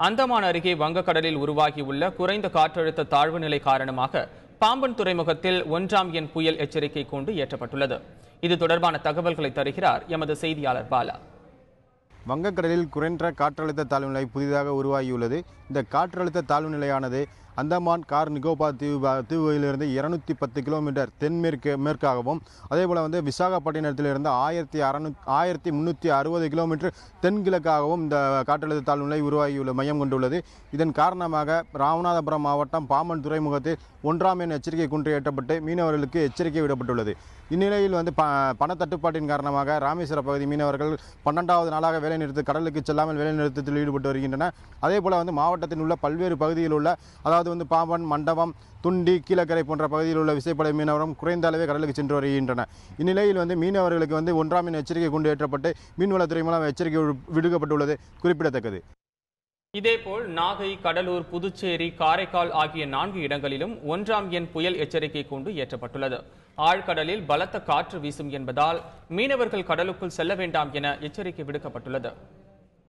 அந்தமான் அருகே வங்கக்கடலில் உருவாகியுள்ள குறைந்த காற்றழுத்த தாழ்வு நிலை காரணமாக பாம்பன் துறைமுகத்தில் 1ஆம் எண் புயல் எச்சரிக்கை கூண்டு ஏற்றப்பட்டுள்ளது. இது தொடர்பான தகவல்களை தருகிறார் எமது செய்தியாளர் பாலா. வங்கக்கடலில் குறைந்த காற்றழுத்த தாழ்வு நிலை புதிதாக உருவாகியுள்ளது. இந்த காற்றழுத்த தாழ்வு நிலையானது அந்தமான் கார் நிகோபார் தீவுகளிலிருந்து 210 கிலோமீட்டர் மேற்காகவும் அதேபோல் விசாகப்பட்டினத்திலிருந்து 1360 கிலோமீட்டர் தென்கிழக்காகவும் இந்த காற்றழுத்த தாழ்வு நிலை உருவாகியுள்ள மையம் கொண்டுள்ளது. இதன் காரணமாக ராமநாதபுரம் மாவட்டம் பாம்பன் துறைமுகத்தில் 1ஆம் எண் எச்சரிக்கை கூண்டு ஏற்றப்பட்டு மீனவர்களுக்கு எச்சரிக்கை விடப்பட்டுள்ளது. இந்நிலையில் பணத்தட்டுப்பாட்டின் காரணமாக ராமேஸ்வர பகுதி மீனவர்கள் 12வது நாளாக வேலைநிறுத்த கடலுக்கு செல்லாமல் வேலைநிறுத்தத்தில் ஈடுபட்டு வருகின்றனர். அதேபோல் மாவட்டத்தில் உள்ள பல்வேறு பகுதியில் உள்ள பாம்பன், மண்டபம், துண்டி, கீழக்கரை போன்ற பகுதியில் உள்ள விசைப்படை மீனவரும் குறைந்த அளவே கடலுக்கு சென்று வருகின்றனர். இந்நிலையில் மீனவர்களுக்கு 1ஆம் எண் எச்சரிக்கை கூண்டு ஏற்றப்பட்டு மீன்வளத்துறை மூலம் எச்சரிக்கை விடுக்கப்பட்டுள்ளது குறிப்பிடத்தக்கது. இதேபோல் நாகை, கடலூர், புதுச்சேரி, காரைக்கால் ஆகிய 4 இடங்களிலும் 1ஆம் எண் புயல் எச்சரிக்கை கூண்டு ஏற்றப்பட்டுள்ளது. ஆழ்கடலில் பலத்த காற்று வீசும் என்பதால் மீனவர்கள் கடலுக்குள் செல்ல வேண்டாம் என எச்சரிக்கை விடுக்கப்பட்டுள்ளது.